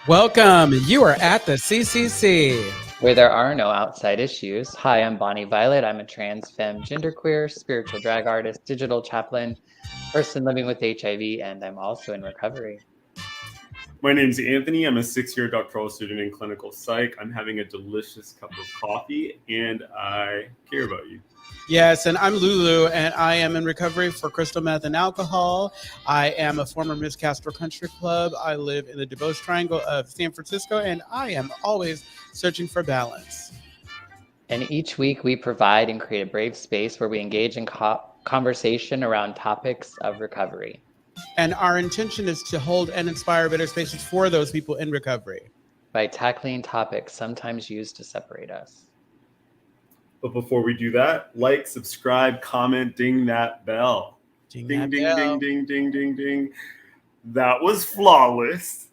Welcome. You are at the CCC. Where there are no outside issues. Hi, I'm Bonnie Violet. I'm a trans femme, genderqueer, spiritual drag artist, digital chaplain, person living with HIV, and I'm also in recovery. My name's Anthony. I'm a 6-year doctoral student in clinical psych. I'm having a delicious cup of coffee, and I care about you. Yes, and I'm Lulu, and I am in recovery for crystal meth and alcohol. I am a former Miss Castro Country Club. I live in the DuBois Triangle of San Francisco, and I am always searching for balance. And each week we provide and create a brave space where we engage in conversation around topics of recovery. And our intention is to hold and inspire better spaces for those people in recovery. By tackling topics sometimes used to separate us. But before we do that, like, subscribe, comment, ding that bell. Ding, ding, ding, ding, ding, ding, ding. That was flawless.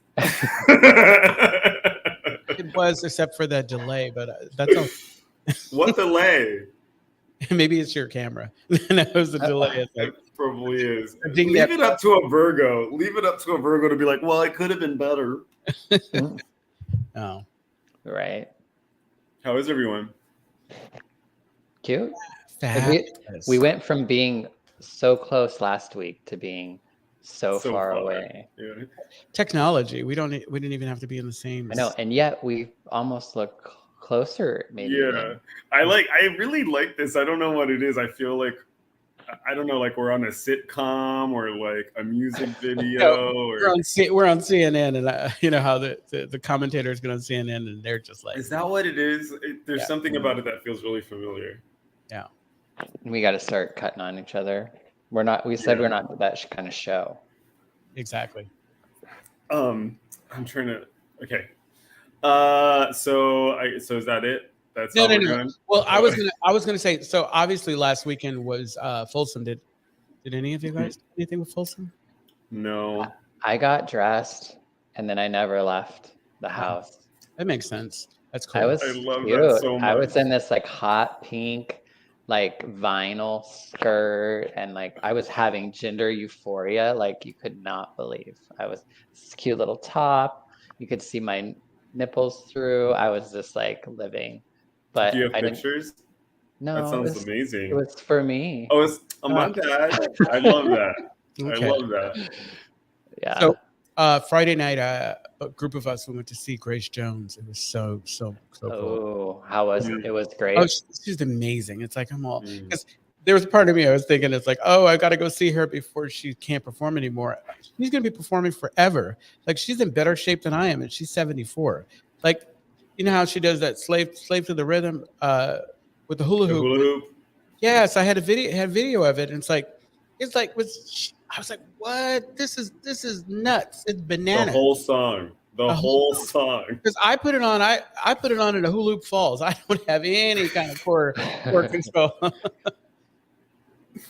It was, except for that delay, but that's all. What delay? Maybe it's your camera. That was the delay. It probably is. Leave it up to a Virgo. Leave it up to a Virgo to be like, well, it could have been better. Oh. Right. How is everyone? Cute. We went from being so close last week to being so far away. Yeah. Technology. We didn't even have to be in the same. I know, and yet we almost look closer. Maybe. Yeah, I really like this. I don't know what it is. I feel like like we're on a sitcom or like a music video. We're on CNN, and you know how the commentators get on CNN, and they're just like, is that what it is? There's something about it that feels really familiar. Yeah, we got to start cutting on each other. We're not that kind of show. Exactly. I'm trying to. Okay. So is that it? That's no. Done? Well, I was gonna say. So obviously, last weekend was Folsom. Did any of you guys do anything with Folsom? No. I got dressed, and then I never left the house. That makes sense. That's cool. I love that so much. I was in this like hot pink, like vinyl skirt, and like I was having gender euphoria like you could not believe. I was this cute little top. You could see my nipples through. I was just like living. But do you have pictures? No, that sounds amazing. It was for me. Oh, it's my dad. I love that. Okay. I love that. Yeah. So Friday night, a group of us went to see Grace Jones. It was so cool. Oh, how was it? It was great. Oh, she's amazing. It's like I'm all because there was a part of me I was thinking it's like, oh, I got to go see her before she can't perform anymore. She's gonna be performing forever. Like she's in better shape than I am, and she's 74. Like, you know how she does that slave to the rhythm with the hula hoop. Yes, I had a video of it, and it's like I was like, what? This is nuts. It's bananas. The whole song. The whole song. Because I put it on. I put it on at a hula hoop falls. I don't have any kind of core control.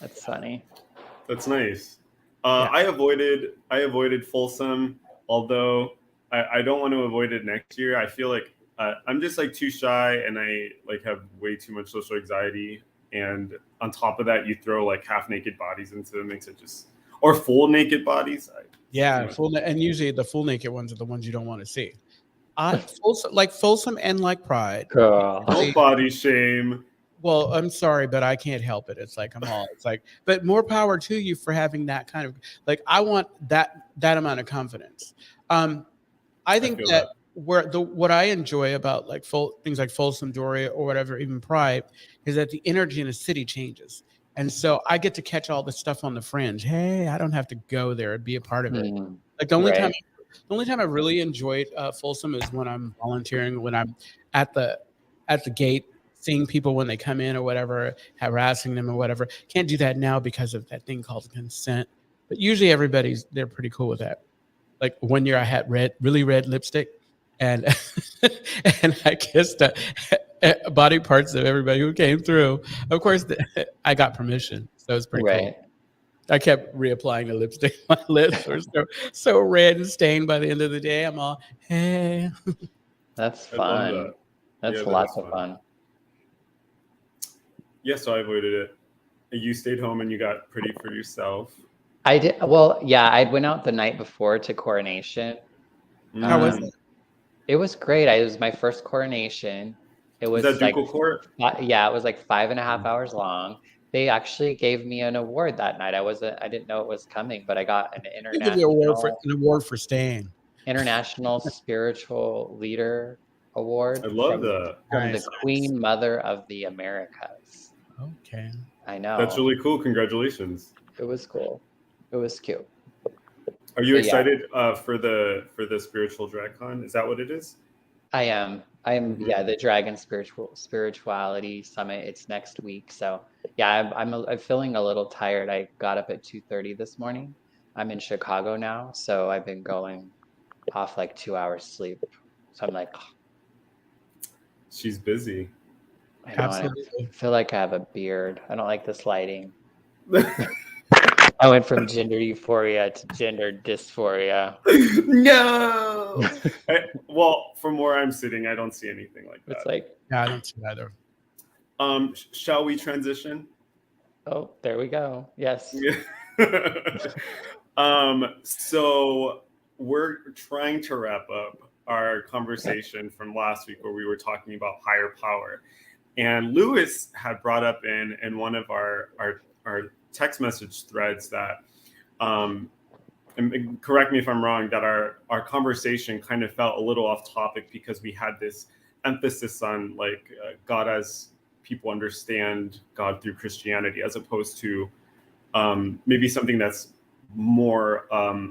That's funny. That's nice. I avoided Folsom, although I don't want to avoid it next year. I feel like I'm just like too shy, and I like have way too much social anxiety. And on top of that, you throw like half naked bodies into it, makes it just or full naked bodies. And usually the full naked ones are the ones you don't want to see. Folsom and like Pride. Don't body shame. Well, I'm sorry, but I can't help it. It's like but more power to you for having that kind of like. I want that amount of confidence. I think that what I enjoy about like things like Folsom, Doria, or whatever, even Pride, is that the energy in a city changes. And so I get to catch all the stuff on the fringe. Hey, I don't have to go there and be a part of it. Like the only time I really enjoyed Folsom is when I'm volunteering, when I'm at the gate, seeing people when they come in or whatever, harassing them or whatever. Can't do that now because of that thing called consent. But usually they're pretty cool with that. Like one year I had really red lipstick, and and I kissed body parts of everybody who came through. Of course, I got permission, so it was pretty cool. I kept reapplying the lipstick. My lips were so red and stained by the end of the day. I'm all, hey. That's fun. That's lots of fun. Yeah, so I avoided it. You stayed home and you got pretty for yourself. I did. Well, yeah, I went out the night before to coronation. How was it? It was great. It was my first coronation. It Is was that like, ducal court? yeah, it was like 5.5 hours long. They actually gave me an award that night. I didn't know it was coming, but I got an They give you an award for staying. international spiritual leader award I love that. from the Nice. Queen Mother of the Americas. Okay. I know. That's really cool. Congratulations. It was cool. It was cute. Are you But yeah. excited for the spiritual drag con? Is that what it is? I am. Yeah, the Dragon Spirituality Summit. It's next week. So yeah, I'm feeling a little tired. I got up at 2:30 this morning. I'm in Chicago now, so I've been going off like 2 hours sleep. So I'm like, She's busy. I know. Absolutely. I feel like I have a beard. I don't like this lighting. I went from gender euphoria to gender dysphoria. No. Well, from where I'm sitting, I don't see anything like that. It's like, Yeah, I don't see either. Shall we transition? oh, there we go. Yes. So we're trying to wrap up our conversation from last week where we were talking about higher power. And Lewis had brought up in one of our text message threads that, and correct me if I'm wrong, that our conversation kind of felt a little off topic because we had this emphasis on like God as people understand God through Christianity, as opposed to maybe something that's more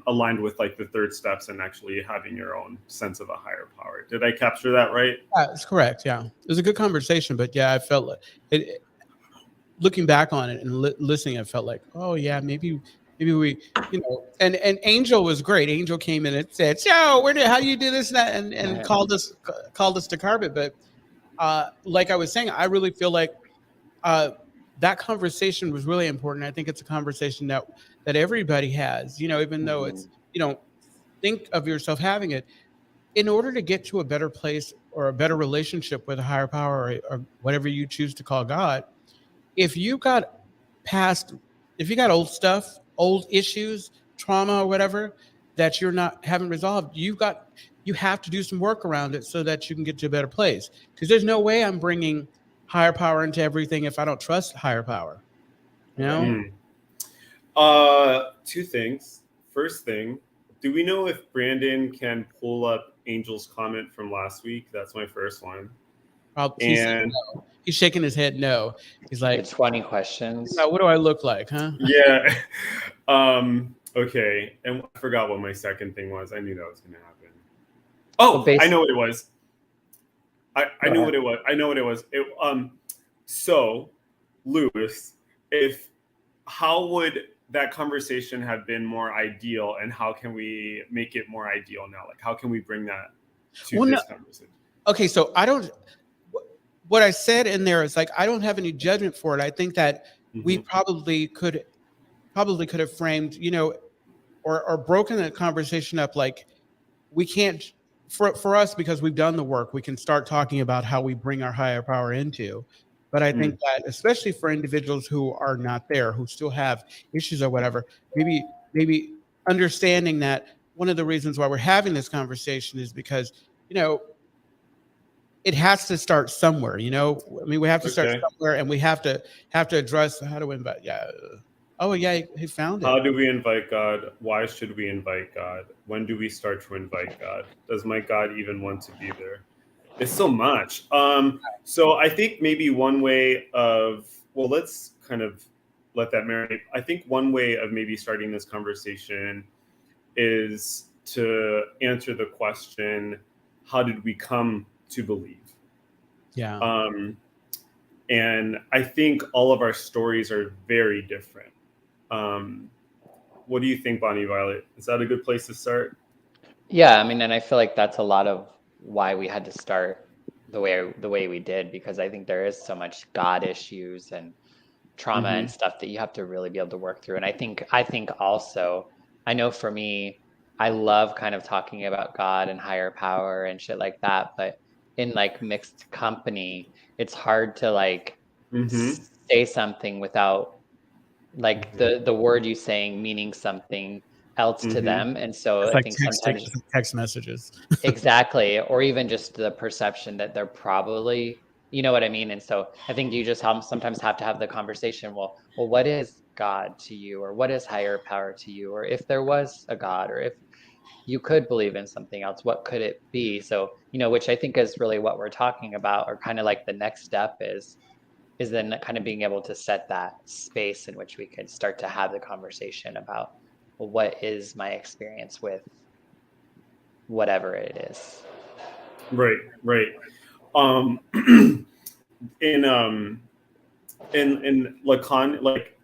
aligned with like the third steps and actually having your own sense of a higher power. Did I capture that right? Yeah, that's correct. Yeah, it was a good conversation, but yeah, I felt like it. Looking back on it and listening, I felt like, oh yeah, maybe we, and Angel was great. Angel came in and said, "So, how do you do this and that?" and called us to carpet. But like I was saying, I really feel like that conversation was really important. I think it's a conversation that everybody has. Even though it's you don't think of yourself having it, in order to get to a better place or a better relationship with a higher power or whatever you choose to call God. If you got old stuff, old issues, trauma or whatever that haven't resolved, you have to do some work around it so that you can get to a better place. Because there's no way I'm bringing higher power into everything if I don't trust higher power. Two things. First thing, do we know if Brandon can pull up Angel's comment from last week? That's my first one. He's shaking his head no. He's like, 20 questions. What do I look like, huh? Yeah. Okay. And I forgot what my second thing was. I knew that was going to happen. Oh, I know what it was. I know what it was. I know what it was. So, Lewis, how would that conversation have been more ideal, and how can we make it more ideal now? Like, how can we bring that to this conversation? Okay, so what I said in there is like, I don't have any judgment for it. I think that we probably could have framed, or broken the conversation up. Like, we can't, for us, because we've done the work, we can start talking about how we bring our higher power into. But I think that, especially for individuals who are not there, who still have issues or whatever, maybe understanding that one of the reasons why we're having this conversation is because, it has to start somewhere. I mean, we have to start somewhere, and we have to address how do we invite. Yeah. Oh yeah, he found it. How do we invite God? Why should we invite God? When do we start to invite God? Does my God even want to be there? It's so much. So I think maybe one way of, let's kind of let that marinate. I think one way of maybe starting this conversation is to answer the question, how did we come to believe? Yeah. And I think all of our stories are very different. What do you think, Bonnie Violet? Is that a good place to start? Yeah, I mean, and I feel like that's a lot of why we had to start the way we did, because I think there is so much God issues and trauma and stuff that you have to really be able to work through. And I think also, I know for me, I love kind of talking about God and higher power and shit like that, but in like mixed company, it's hard to like say something without like the word you saying meaning something else to them. And so It's I like think texting, sometimes text messages. exactly, or even just the perception that they're probably, you know what I mean? And so I think you just sometimes have to have the conversation, well, what is God to you? Or what is higher power to you? Or if there was a God, or if you could believe in something else, what could it be? So, which I think is really what we're talking about, or kind of like the next step is then kind of being able to set that space in which we could start to have the conversation about, well, what is my experience with whatever it is. Right. Um, in Lacan, like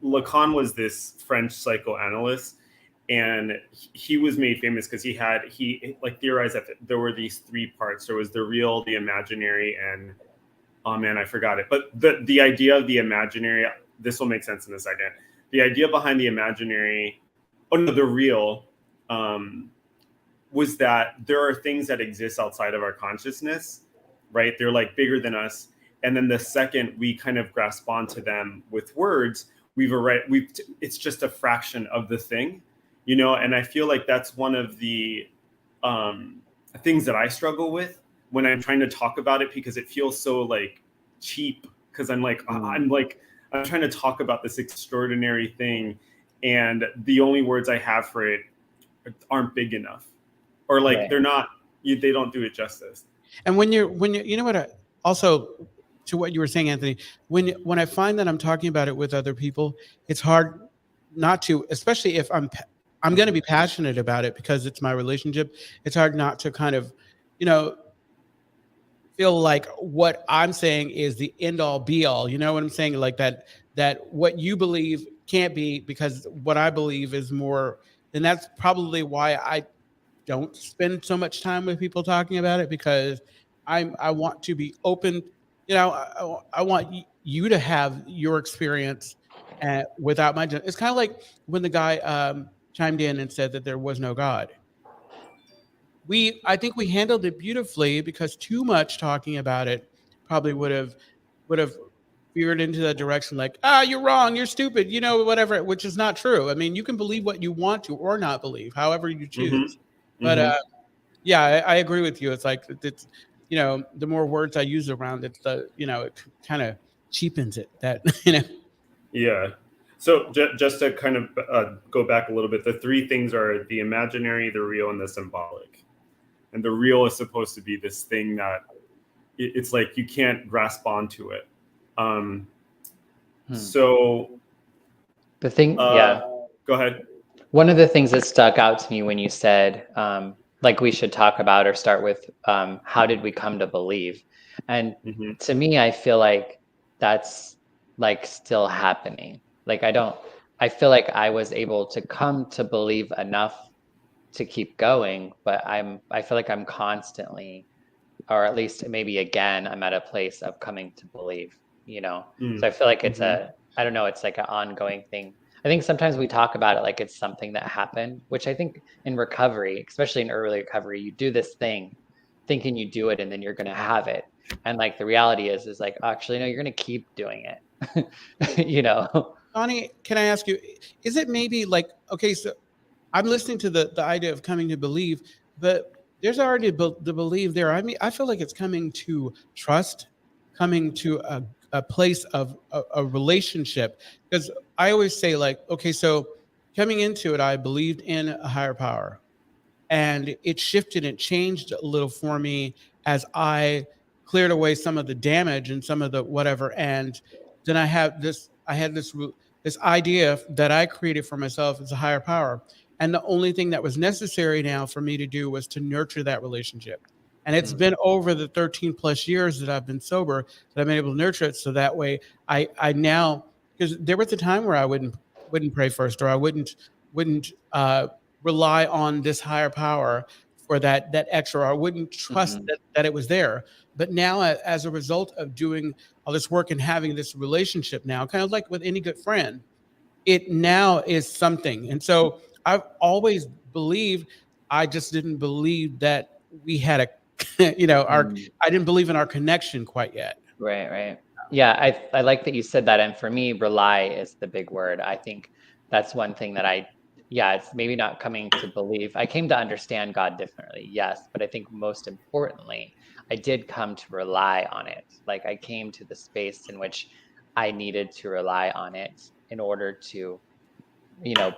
Lacan was this French psychoanalyst, and he was made famous because he like theorized that there were these three parts. There was the real, the imaginary, and oh man, I forgot it. But the idea of the imaginary, this will make sense in a second. The idea behind the imaginary, the real, was that there are things that exist outside of our consciousness, right? They're like bigger than us. And then the second we kind of grasp onto them with words, it's just a fraction of the thing, and I feel like that's one of the things that I struggle with when I'm trying to talk about it, because it feels so like cheap, because I'm trying to talk about this extraordinary thing, and the only words I have for it aren't big enough, or like they're not, they don't do it justice. And when you're you know what, also to what you were saying, Anthony, when I find that I'm talking about it with other people, it's hard not to, especially if I'm going to be passionate about it because it's my relationship. It's hard not to kind of, feel like what I'm saying is the end all be all. You know what I'm saying? Like that what you believe can't be, because what I believe is more. And that's probably why I don't spend so much time with people talking about it, because I want to be open. I want you to have your experience without my. It's kind of like when the guy chimed in and said that there was no God. I think we handled it beautifully, because too much talking about it probably would have veered into that direction, like, you're wrong, you're stupid, whatever, which is not true. I mean, you can believe what you want to or not believe, however you choose. But yeah, I agree with you. It's like it's the more words I use around it, it kind of cheapens it. That Yeah. So just to kind of go back a little bit, the three things are the imaginary, the real, and the symbolic. And the real is supposed to be this thing that it's like you can't grasp onto it. So the thing, go ahead. One of the things that stuck out to me when you said, like, we should talk about or start with, how did we come to believe? And to me, I feel like that's like still happening. Like, I feel like I was able to come to believe enough to keep going, but I feel like I'm constantly, or at least maybe again, I'm at a place of coming to believe, So I feel like it's I don't know, it's like an ongoing thing. I think sometimes we talk about it like it's something that happened, which I think in recovery, especially in early recovery, you do this thing thinking you do it and then you're going to have it. And like the reality is like, actually, no, you're going to keep doing it, Bonnie, can I ask you, is it maybe like, okay, so I'm listening to the idea of coming to believe, but there's already the belief there. I mean, I feel like it's coming to trust, coming to a place of a relationship. Because I always say, like, okay, so coming into it, I believed in a higher power, and it shifted and changed a little for me as I cleared away some of the damage and some of the whatever. And then I had this idea that I created for myself as a higher power. And the only thing that was necessary now for me to do was to nurture that relationship. And it's been over the 13 plus years that I've been sober that I've been able to nurture it. So that way I now, because there was a time where I wouldn't pray first, or I wouldn't rely on this higher power for that extra, or I wouldn't trust that it was there. But now, as a result of doing all this work and having this relationship now, kind of like with any good friend, it now is something. And so I've always believed, I just didn't believe that we had a, I didn't believe in our connection quite yet. Right. Yeah, I like that you said that. And for me, rely is the big word. I think that's one thing that I yeah, it's maybe not coming to believe. I came to understand God differently, yes, but I think most importantly, I did come to rely on it. Like I came to the space in which I needed to rely on it in order to, you know,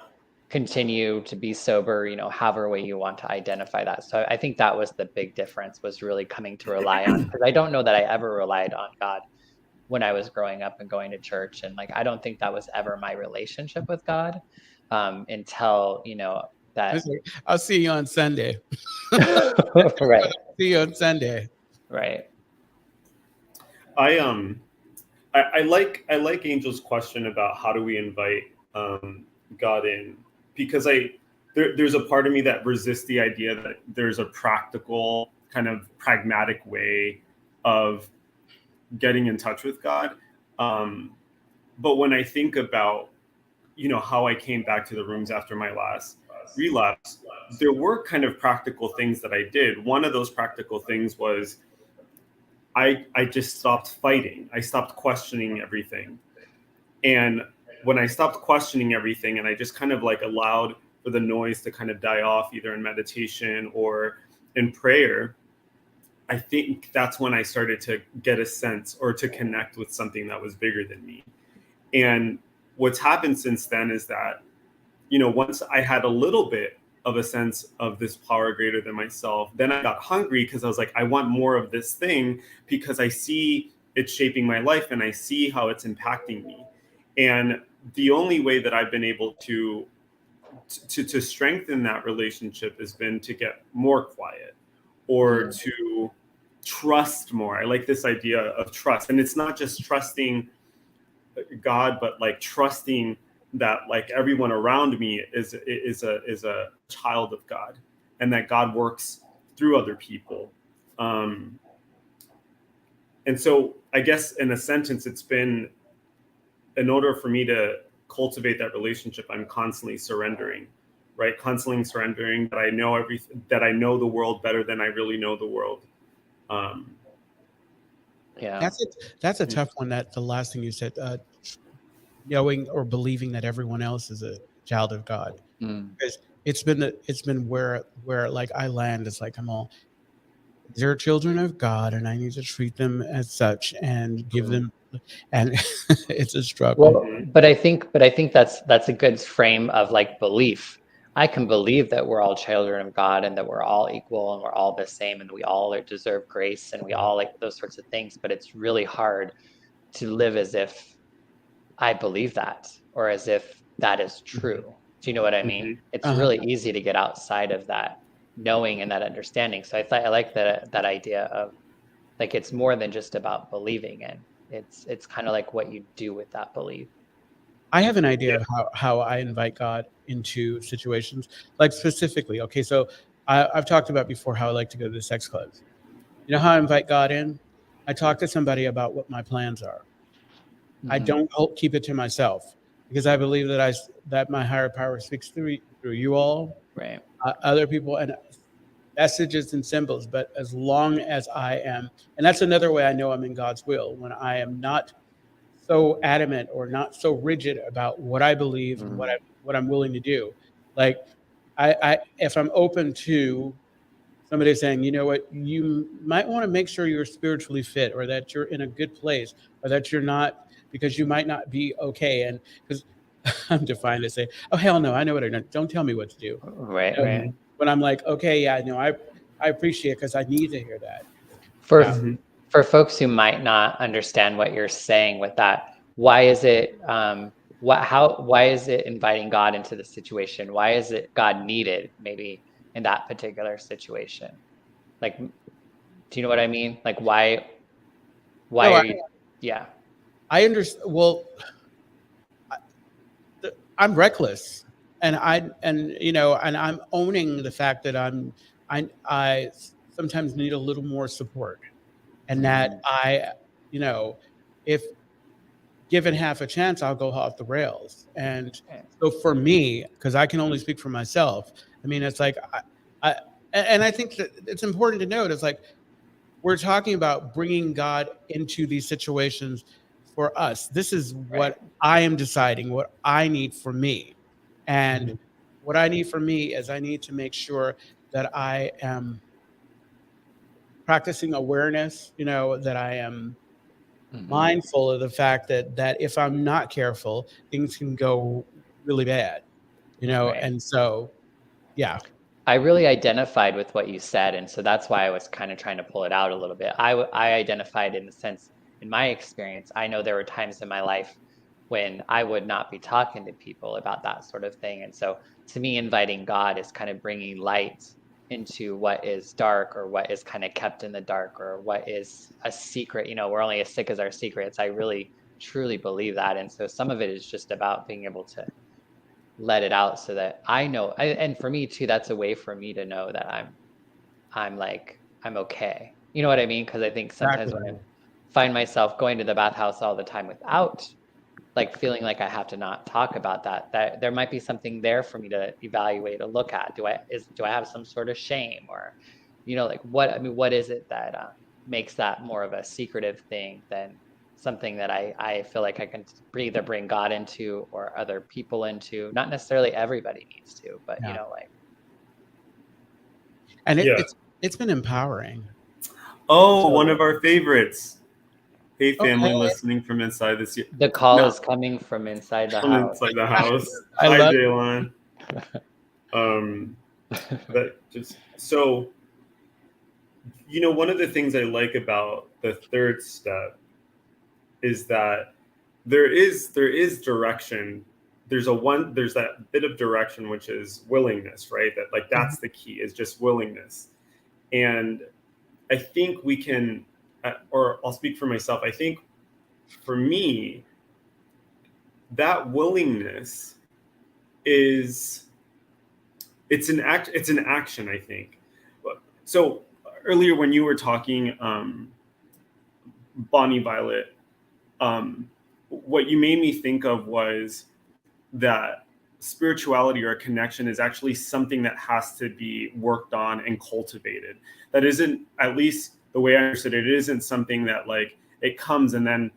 continue to be sober, you know, however way you want to identify that. So I think that was the big difference, was really coming to rely on, because I don't know that I ever relied on God when I was growing up and going to church. And like, I don't think that was ever my relationship with God until, you know, that. I'll see you on Sunday. Right. See you on Sunday. Right. I like Angel's question about how do we invite God in, because there's a part of me that resists the idea that there's a practical kind of pragmatic way of getting in touch with God. But when I think about, you know, how I came back to the rooms after my last relapse, there were kind of practical things that I did. One of those practical things was I just stopped fighting. I stopped questioning everything. And when I stopped questioning everything and I just kind of like allowed for the noise to kind of die off, either in meditation or in prayer, I think that's when I started to get a sense or to connect with something that was bigger than me. And what's happened since then is that, you know, once I had a little bit of a sense of this power greater than myself, then I got hungry because I was like, I want more of this thing because I see it shaping my life and I see how it's impacting me. And the only way that I've been able to strengthen that relationship has been to get more quiet or to trust more. I like this idea of trust. And it's not just trusting God, but like trusting that like everyone around me is a child of God, and that God works through other people. And so I guess in a sentence, it's been, in order for me to cultivate that relationship, I'm constantly surrendering, right? Constantly surrendering that I know everything, that I know the world better than I really know the world. Yeah. That's a tough one. That the last thing you said, knowing or believing that everyone else is a child of God, because it's been where like I land. It's like they're children of God, and I need to treat them as such and give them. And it's a struggle. Well, but I think that's a good frame of like belief. I can believe that we're all children of God and that we're all equal and we're all the same and we all deserve grace and we all like those sorts of things. But it's really hard to live as if I believe that or as if that is true. Do you know what I mean? It's really easy to get outside of that knowing and that understanding. So I like that idea of like it's more than just about believing in. It's kind of like what you do with that belief. I have an idea of how I invite God into situations, like specifically. Okay, so I've talked about before how I like to go to the sex clubs. You know how I invite God in? I talk to somebody about what my plans are. I don't keep it to myself because I believe that my higher power speaks through you all, Right. Other people, and messages and symbols. But as long as I am, and that's another way I know I'm in God's will, when I am not so adamant or not so rigid about what I believe and what I'm willing to do. Like I if I'm open to somebody saying, you know what, you might want to make sure you're spiritually fit or that you're in a good place or that you're not, because you might not be okay. And because I'm defined to say, oh, hell no, I know what I know. Don't tell me what to do. Right, You know? right. When I'm like, okay, yeah, no, I appreciate it because I need to hear that. For folks who might not understand what you're saying with that, why is it why is it inviting God into the situation? Why is it God needed maybe in that particular situation? Like, do you know what I mean? Like why No, are you I understand. Well, I'm reckless, and I'm owning the fact that I sometimes need a little more support, and that if given half a chance, I'll go off the rails. And so for me, because I can only speak for myself, I mean, it's like I think that it's important to note, it's like we're talking about bringing God into these situations for us. This is what I am deciding, what I need for me. And what I need from me is I need to make sure that I am practicing awareness, that I am mindful of the fact that if I'm not careful, things can go really bad, Right. and so, yeah. I really identified with what you said, and so that's why I was kind of trying to pull it out a little bit. I identified in the sense, in my experience, I know there were times in my life when I would not be talking to people about that sort of thing. And so to me, inviting God is kind of bringing light into what is dark, or what is kind of kept in the dark, or what is a secret. We're only as sick as our secrets. I really truly believe that. And so some of it is just about being able to let it out so that I know, and for me too, that's a way for me to know that I'm okay. You know what I mean? Because I think sometimes when I find myself going to the bathhouse all the time without like feeling like I have to not talk about that there might be something there for me to evaluate or look at. Do I have some sort of shame, or like what is it that makes that more of a secretive thing than something that I feel like I can either bring God into or other people into? Not necessarily everybody needs to, but and it's been empowering. Oh, one of our favorites. Hey, family, Okay. listening from inside this. The call is coming from inside the house. Inside the house. I Hi, love Jaylon. So, one of the things I like about the third step is that there is direction. There's that bit of direction, which is willingness, right? That like that's the key, is just willingness. And I think we can, or I'll speak for myself. I think for me, that willingness it's an action, I think. So earlier when you were talking, Bonnie Violet, what you made me think of was that spirituality or connection is actually something that has to be worked on and cultivated. That isn't, at least the way I understood it, it isn't something that like it comes and then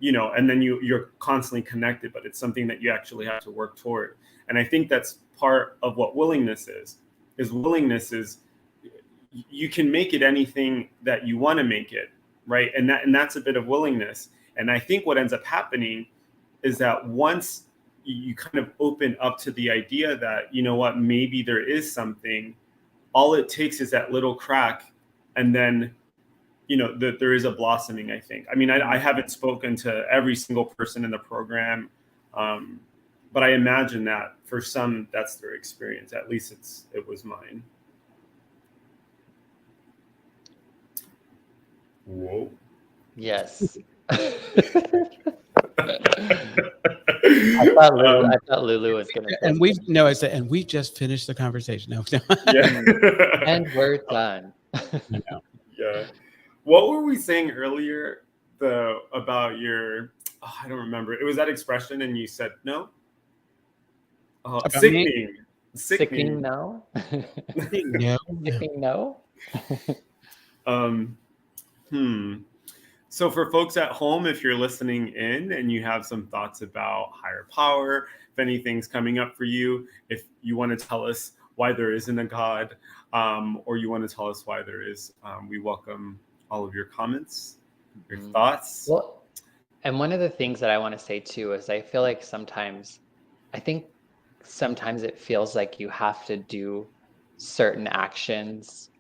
you're constantly connected, but it's something that you actually have to work toward. And I think that's part of what willingness is you can make it anything that you want to make it, right? And that's a bit of willingness. And I think what ends up happening is that once you kind of open up to the idea that, maybe there is something, all it takes is that little crack, and then that there is a blossoming, I think. I mean, I haven't spoken to every single person in the program, but I imagine that for some, that's their experience. At least it was mine. Whoa. Yes. I thought Lulu was going to. And we just finished the conversation. No. Yeah. And we're done. Yeah. What were we saying earlier about your, I don't remember. It was that expression and you said no? Sickening. Sickening no? Sickening no? So for folks at home, if you're listening in and you have some thoughts about higher power, if anything's coming up for you, if you want to tell us why there isn't a God, or you want to tell us why there is, we welcome all of your comments, your thoughts. Well, and one of the things that I want to say too is I feel like sometimes it feels like you have to do certain actions,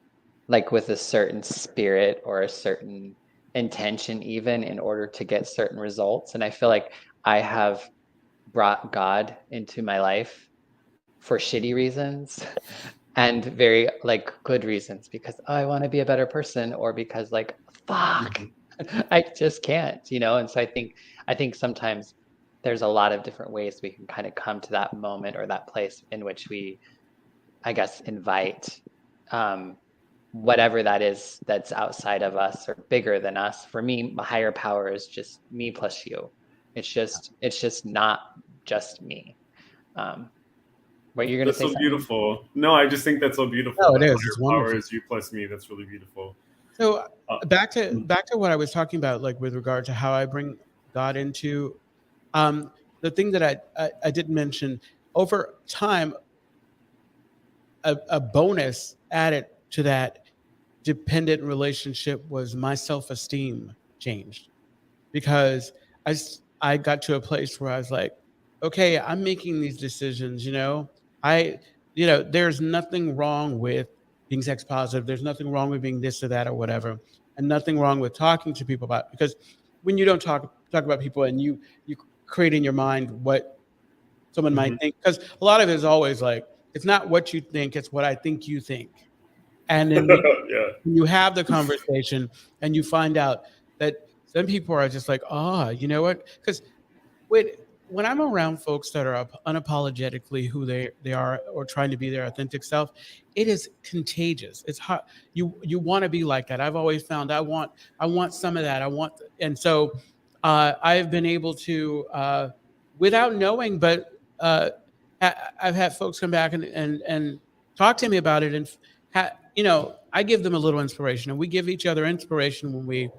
like with a certain spirit or a certain intention, even in order to get certain results. And I feel like I have brought God into my life for shitty reasons and very like good reasons, because I want to be a better person, or because like fuck, I just can't, and so I think sometimes there's a lot of different ways we can kind of come to that moment or that place in which we, I guess, invite whatever that is that's outside of us or bigger than us. For me, my higher power is just me plus you. It's just not just me. What you're gonna say? That's so beautiful. No, I just think that's so beautiful. No, it is. It's wonderful. wonderful. Power is you plus me. That's really beautiful. So back to what I was talking about, like with regard to how I bring God into the thing that I didn't mention over time. a bonus added to that dependent relationship was my self-esteem changed, because I got to a place where I was like, okay, I'm making these decisions, I, there's nothing wrong with being sex positive. There's nothing wrong with being this or that or whatever, and nothing wrong with talking to people about it. Because when you don't talk about people and you create in your mind what someone might think, because a lot of it is always like, it's not what you think, it's what I think you think. And then Yeah. when you have the conversation and you find out that some people are just like, you know what? Because when when I'm around folks that are unapologetically who they are, or trying to be their authentic self, it is contagious. It's hot. You want to be like that. I've always found I want some of that. And so I've been able to, without knowing, but I've had folks come back and talk to me about it, and I give them a little inspiration, and we give each other inspiration when we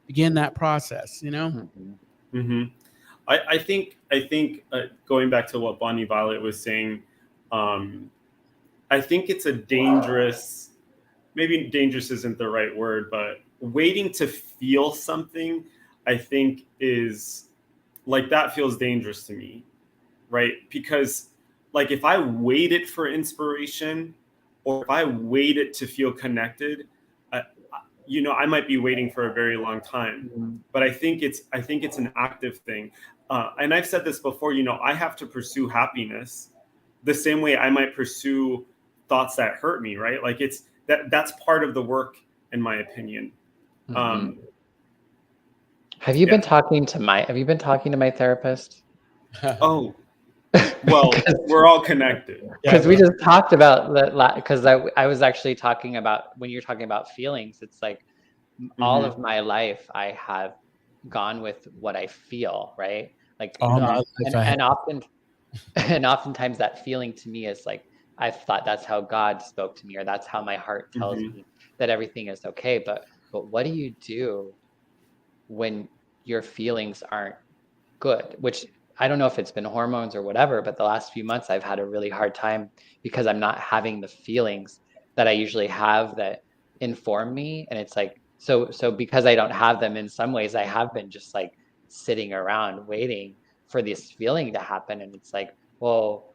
begin that process. Mm-hmm. I think going back to what Bonnie Violet was saying, I think it's a dangerous, maybe dangerous isn't the right word, but waiting to feel something, I think is like, that feels dangerous to me, right? Because like, if I waited for inspiration, or if I waited to feel connected, I might be waiting for a very long time. But I think it's an active thing. And I've said this before, I have to pursue happiness the same way I might pursue thoughts that hurt me, right? Like, that's part of the work, in my opinion. Have you been talking to my therapist? Oh, well, we're all connected. Because we just talked about that, because I was actually talking about, when you're talking about feelings, it's like, all of my life I have gone with what I feel, right? Like, and oftentimes that feeling to me is like, I've thought that's how God spoke to me, or that's how my heart tells me that everything is okay. But what do you do when your feelings aren't good? Which, I don't know if it's been hormones or whatever, but the last few months I've had a really hard time, because I'm not having the feelings that I usually have that inform me. And it's like, so because I don't have them, in some ways I have been just like sitting around waiting for this feeling to happen. And it's like, well,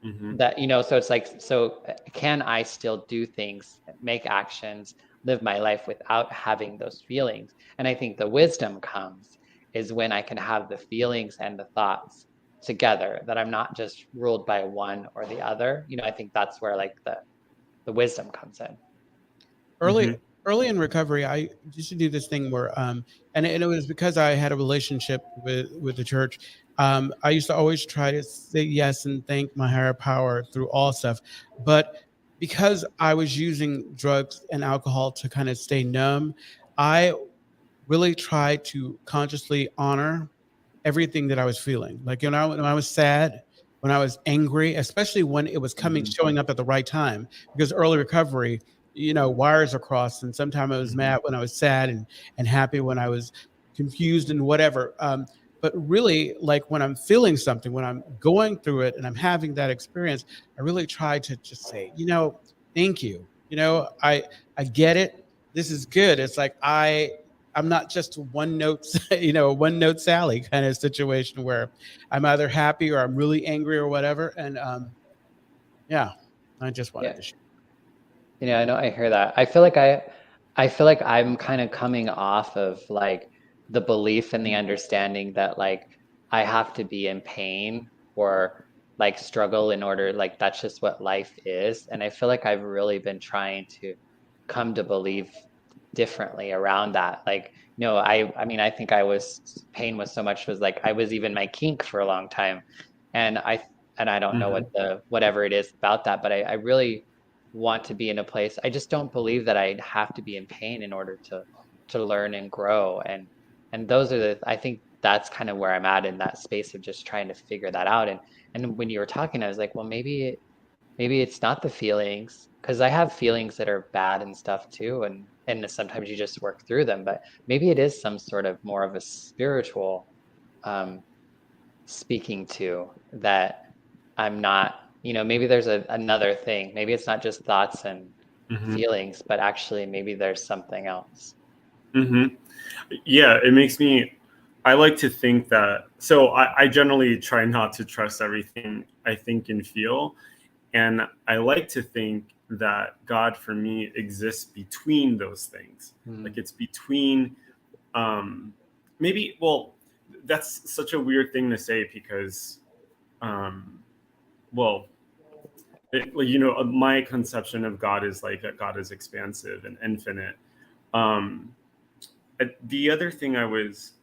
that, so it's like, so can I still do things, make actions, live my life without having those feelings? And I think the wisdom comes is when I can have the feelings and the thoughts together, that I'm not just ruled by one or the other. I think that's where like the wisdom comes in. Early in recovery, I used to do this thing where, and it was because I had a relationship with the church. I used to always try to say yes and thank my higher power through all stuff. But because I was using drugs and alcohol to kind of stay numb, I really tried to consciously honor everything that I was feeling. Like, when I was sad, when I was angry, especially when it was showing up at the right time, because early recovery, wires are crossed, and sometimes I was mad when I was sad, and happy when I was confused and whatever. But really, like, when I'm feeling something, when I'm going through it and I'm having that experience, I really try to just say, thank you. I get it. This is good. It's like, I'm not just one note, one note Sally kind of situation where I'm either happy or I'm really angry or whatever. And I just wanted to share. I know, I hear that. I feel like I'm kind of coming off of like the belief and the understanding that like I have to be in pain or like struggle in order, like that's just what life is. And I feel like I've really been trying to come to believe differently around that. Like, I mean, I think pain was so much, was like, I was even my kink for a long time. And I don't know what whatever it is about that, but I really want to be in a place. I just don't believe that I have to be in pain in order to learn and grow. And those are I think that's kind of where I'm at in that space of just trying to figure that out. And when you were talking, I was like, well, maybe it's not the feelings, because I have feelings that are bad and stuff too, and sometimes you just work through them, but maybe it is some sort of more of a spiritual speaking to, that I'm not maybe there's another thing. Maybe it's not just thoughts and feelings, but actually maybe there's something else. Yeah, I like to think that, so I generally try not to trust everything I think and feel. And I like to think that God for me exists between those things. Like it's between, maybe, well, that's such a weird thing to say because, well, my conception of God is like that God is expansive and infinite. The other thing I was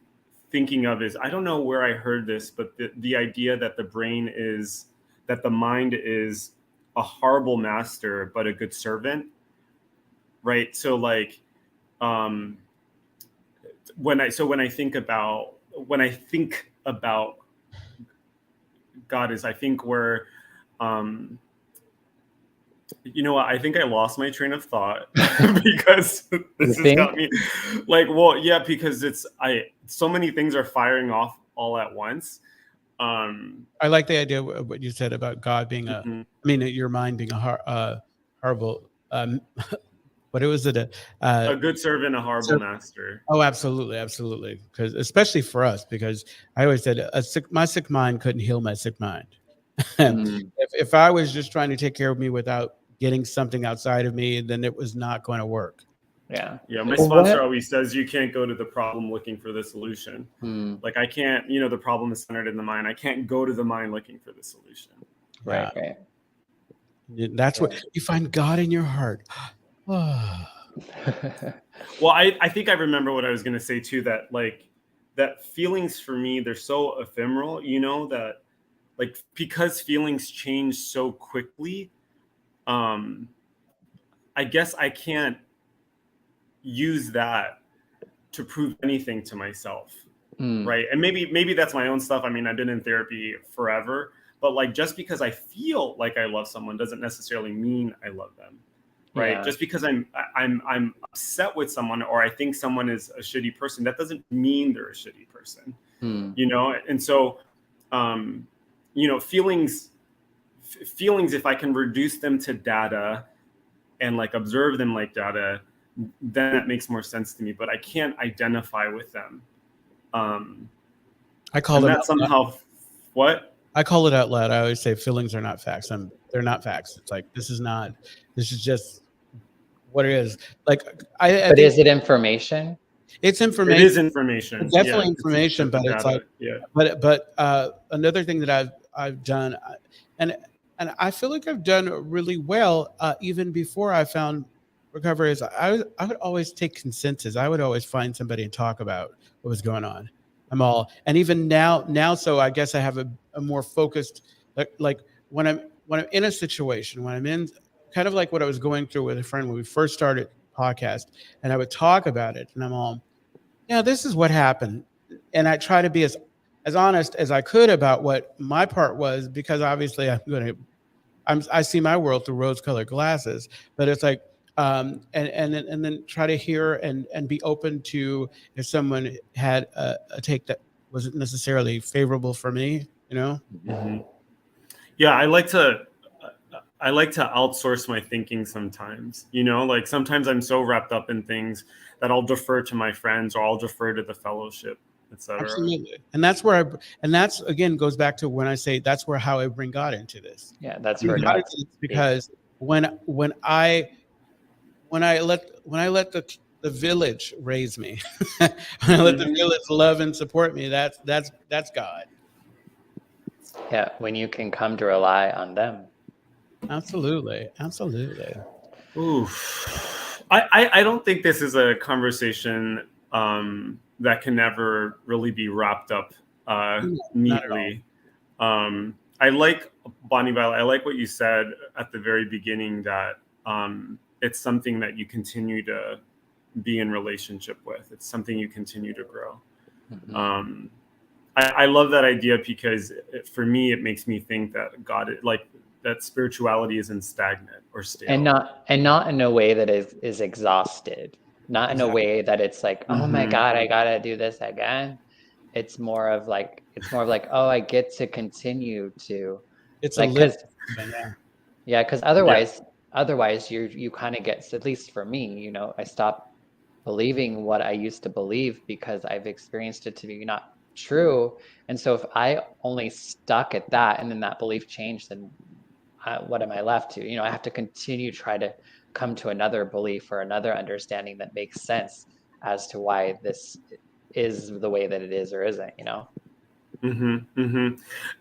thinking of is, I don't know where I heard this, but the idea that the mind is a horrible master but a good servant, right? So like, when I think about God, is I think where, I think I lost my train of thought because this has got me like, well, yeah, because so many things are firing off all at once. I like the idea of what you said about God being your mind being a horrible, what was it? A good servant, a horrible master. Oh, absolutely, absolutely. Because especially for us, because I always said my sick mind couldn't heal my sick mind. If I was just trying to take care of me without getting something outside of me, then it was not going to work. Yeah. My sponsor always says you can't go to the problem looking for the solution. Like I can't, the problem is centered in the mind. I can't go to the mind looking for the solution. Right. That's what you find God in your heart. Well, I think I remember what I was going to say too, that like that feelings for me, they're so ephemeral, that like, because feelings change so quickly, I guess I can't use that to prove anything to myself. Right. And maybe that's my own stuff. I mean, I've been in therapy forever, but like, just because I feel like I love someone doesn't necessarily mean I love them. Right. Yeah. Just because I'm upset with someone, or I think someone is a shitty person, that doesn't mean they're a shitty person. And so, feelings, if I can reduce them to data and like observe them like data, then that makes more sense to me, but I can't identify with them. I call it that somehow what? I call it out loud. I always say feelings are not facts. They're not facts. It's like, this is just what it is. Like, but is it information? It's information. It is information. It's definitely information, but it's like, but another thing that I've done, and I feel like I've done really well, even before I found recovery, is I would always take consensus. I would always find somebody and talk about what was going on. And even now, so I guess I have a more focused, like when I'm in a situation, when I'm in kind of like what I was going through with a friend when we first started podcast, and I would talk about it, and I'm all, yeah, this is what happened. And I try to be as honest as I could about what my part was, because obviously I see my world through rose-colored glasses, but it's like, and then try to hear and be open to if someone had a take that wasn't necessarily favorable for me, Yeah, I like to outsource my thinking sometimes, like sometimes I'm so wrapped up in things that I'll defer to my friends, or I'll defer to the fellowship, etc. Absolutely. And that's again goes back to when I say that's how I bring God into this. Yeah, that's where God is, because when I let the village raise me, when I let the village love and support me, that's God. Yeah, when you can come to rely on them. Absolutely. Oof. I don't think this is a conversation that can never really be wrapped up neatly. I like, Bonnie Violet, I like what you said at the very beginning, that it's something that you continue to be in relationship with. It's something you continue to grow. I love that idea, because for me, it makes me think that God, like, that spirituality isn't stagnant or stale, and not in a way that is exhausted, not in a way that it's like, oh my God, I gotta do this again. It's more of like, oh, I get to continue to It's like, a list. Yeah. Yeah, because otherwise you kind of get, at least for me, you know, I stop believing what I used to believe because I've experienced it to be not true. And so if I only stuck at that and then that belief changed, then what am I left to? You know, I have to continue to try to come to another belief or another understanding that makes sense as to why this is the way that it is or isn't, you know?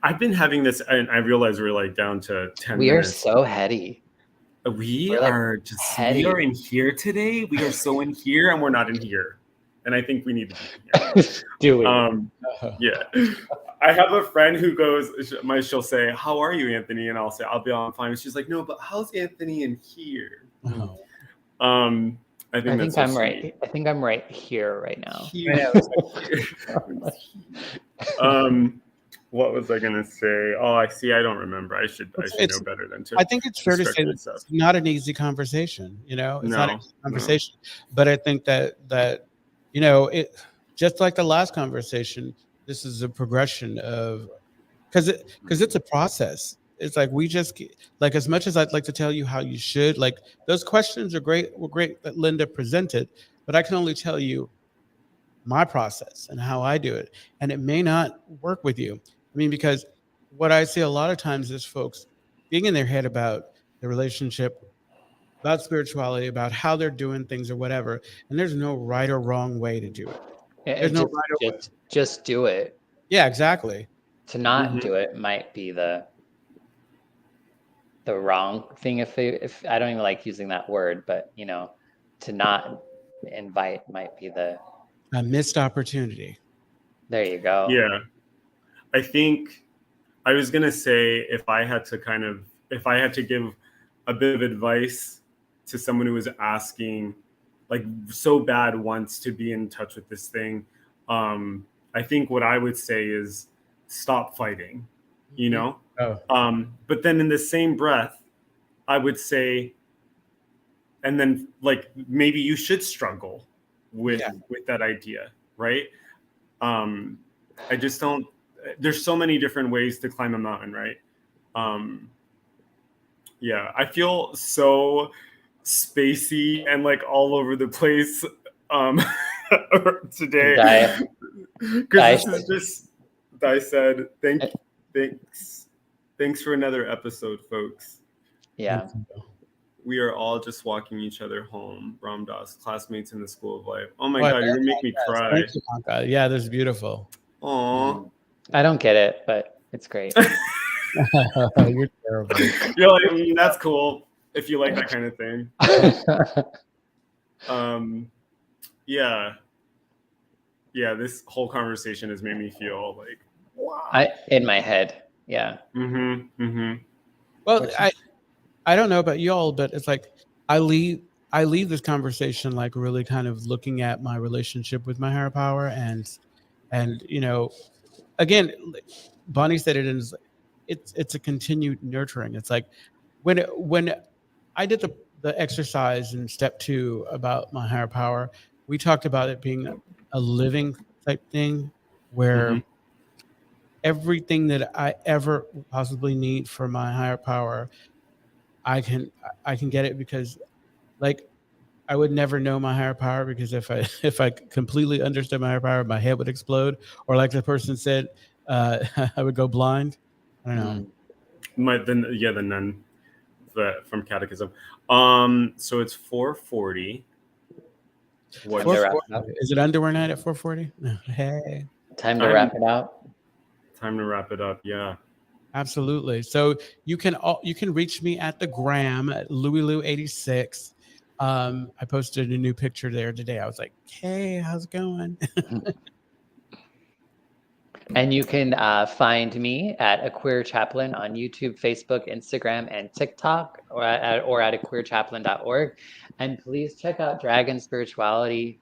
I've been having this, and I realize we're like down to 10 We are minutes. so heady. We We're like are just, heady. we are in here today. We are so in here, and we're not in here. And I think we need to be in here. Do we? Yeah. I have a friend who goes, she'll say, "How are you, Anthony?" And I'll say, "I'll be on fine." And she's like, "No, but how's Anthony in here?" I think I'm right. I think I'm right here right now. Here. What was I gonna say? Oh, I see. I don't remember. I should know better than to. I think it's fair to say that it's not an easy conversation. You know, it's not an easy conversation. But I think that you know, it just like the last conversation. This is a progression of because it's a process. It's like we just like, as much as I'd like to tell you how you should, like, those questions are great, were great that Linda presented, but I can only tell you my process and how I do it, and it may not work with you. I mean, because what I see a lot of times is folks being in their head about the relationship, about spirituality, about how they're doing things or whatever, and there's no right or wrong way to do it. There's no right or way. Just do it. Yeah, exactly. To not do it might be the wrong thing, if I don't even like using that word, but you know, to not invite might be a missed opportunity. There you go. Yeah. I think I was gonna say, if I had to give a bit of advice to someone who was asking, like, so bad wants to be in touch with this thing, I think what I would say is stop fighting, you know? But then in the same breath, I would say, and then like, maybe you should struggle with that idea, right? I just don't, there's so many different ways to climb a mountain, right? Yeah, I feel so spacey and like all over the place today. Because this is just, I said, thanks for another episode, folks. Yeah. We are all just walking each other home, Ram Dass, classmates in the school of life. Oh my God, you're gonna make me cry. Thank you, Anka. Yeah, that's beautiful. Aw. I don't get it, but it's great. You're terrible. You're like, that's cool if you like that kind of thing. Yeah, this whole conversation has made me feel like, wow. In my head. Yeah. Well, I don't know about y'all, but it's like I leave this conversation like really kind of looking at my relationship with my higher power, and you know, again, Bonnie said it is, it's a continued nurturing. It's like when I did the exercise in step 2 about my higher power, we talked about it being a living type thing where everything that I ever possibly need for my higher power, I can get it, because like I would never know my higher power, because if I completely understood my higher power, my head would explode, or like the person said, I would go blind. I don't know. The nun from Catechism. So it's 4:40. Is it underwear night at 4:40? Hey. Time to wrap it up. Time to wrap it up. Yeah. Absolutely. So you can reach me at the gram at LouisLou86. I posted a new picture there today. I was like, hey, how's it going? And you can find me at A Queer Chaplain on YouTube, Facebook, Instagram, and TikTok, or at aqueerchaplain.org. And please check out Dragon Spirituality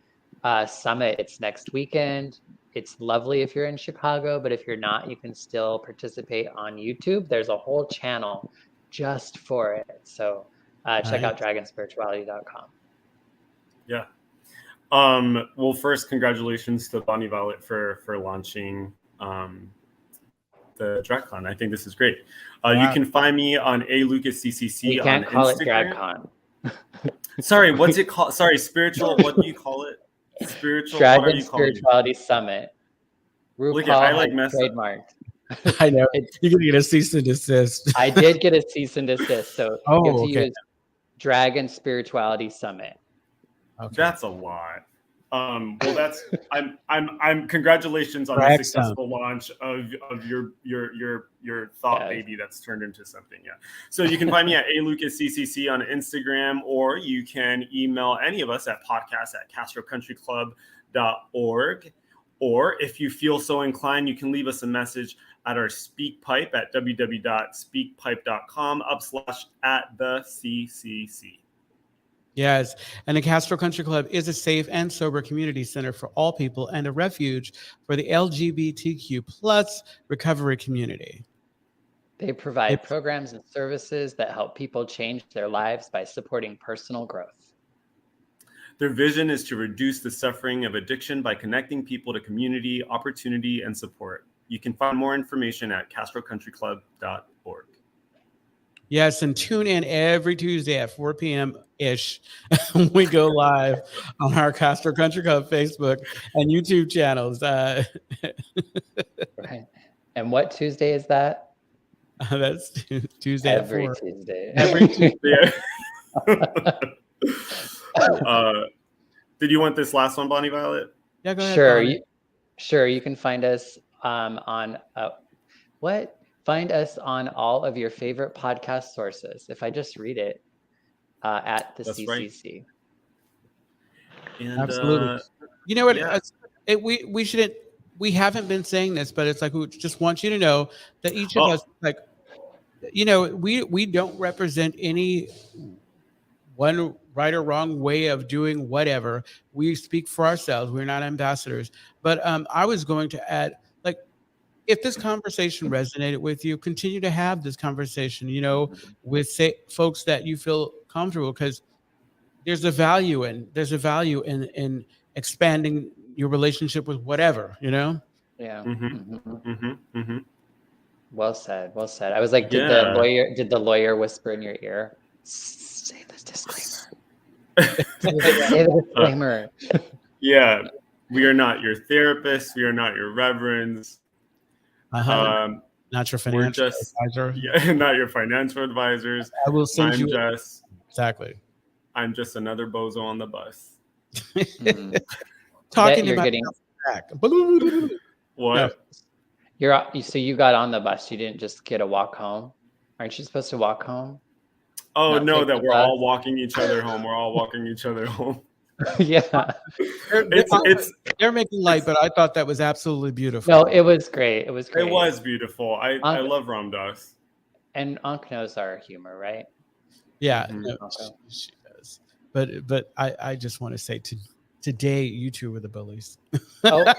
Summit. It's next weekend. It's lovely if you're in Chicago, but if you're not, you can still participate on YouTube. There's a whole channel just for it. So check out dragonspirituality.com. Yeah. Well, first, congratulations to Bonnie Violet for launching the DragCon. I think this is great. Wow. You can find me on @LucasCCC You on can't call it Instagram. DragCon. Sorry, what's it called? Sorry, spiritual. What do you call it? Spiritual. What are Dragon you calling it? Spirituality Summit. Look RuPaul at, I like has messed up. trademarked. I know. You're going to get a cease and desist. I did get a cease and desist, so you have to okay. use Dragon Spirituality Summit. Okay. That's a lot. Well, that's I'm congratulations on Drag the successful launch of your thought baby that's turned into something. Yeah. So you can find me at @LucasCCC on Instagram, or you can email any of us at podcast@castrocountryclub.org. Or if you feel so inclined, you can leave us a message at our SpeakPipe at www.speakpipe.com/@the-CCC. Yes, and the Castro Country Club is a safe and sober community center for all people and a refuge for the LGBTQ plus recovery community. They provide programs and services that help people change their lives by supporting personal growth. Their vision is to reduce the suffering of addiction by connecting people to community, opportunity, and support. You can find more information at castrocountryclub.org. Yes, and tune in every Tuesday at 4 p.m.-ish. We go live on our Castro Country Club Facebook and YouTube channels. Right. And what Tuesday is that? That's Tuesday Every at 4. Tuesday. Every Tuesday. Did you want this last one, Bonnie Violet? Yeah, go ahead. Sure. You can find us on Find us on all of your favorite podcast sources. If I just read it, at the That's CCC. Right. And, absolutely. You know what? Yeah. We shouldn't. We haven't been saying this, but it's like we just want you to know that each of us, like, you know, we don't represent any one right or wrong way of doing whatever. We speak for ourselves. We're not ambassadors. But I was going to add, like, if this conversation resonated with you, continue to have this conversation, you know, with folks that you feel comfortable, because there's a value in expanding your relationship with whatever, you know? Yeah. Mm-hmm. Mm-hmm. Mm-hmm. Well said. I was like, did the lawyer whisper in your ear? Say the disclaimer. Say the disclaimer. Yeah. We are not your therapists. We are not your reverends. Not your financial advisor. Yeah, not your financial advisors. I will send you exactly. I'm just another bozo on the bus. Talking about back. What? No. So you got on the bus. You didn't just get a walk home. Aren't you supposed to walk home? Oh no, that we're all walking each other home. We're all walking each other home. Yeah. They're making light, but I thought that was absolutely beautiful. No, it was great. It was beautiful. I love Ram Dass. And Ankh knows our humor, right? Yeah, she does. But I just want to say today you two were the bullies. Oh.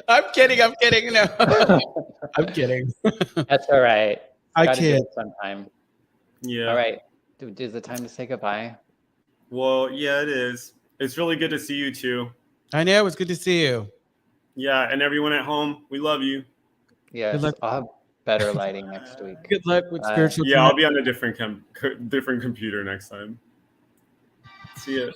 I'm kidding. No, I'm kidding. That's all right. I kid sometime. Yeah. All right. Is it time to say goodbye? Well, yeah, it is. It's really good to see you too. I know. It's good to see you. Yeah, and everyone at home, we love you. Yes, I'll have better lighting next week. Good luck with spiritual. Yeah, I'll be on a different computer next time. See ya.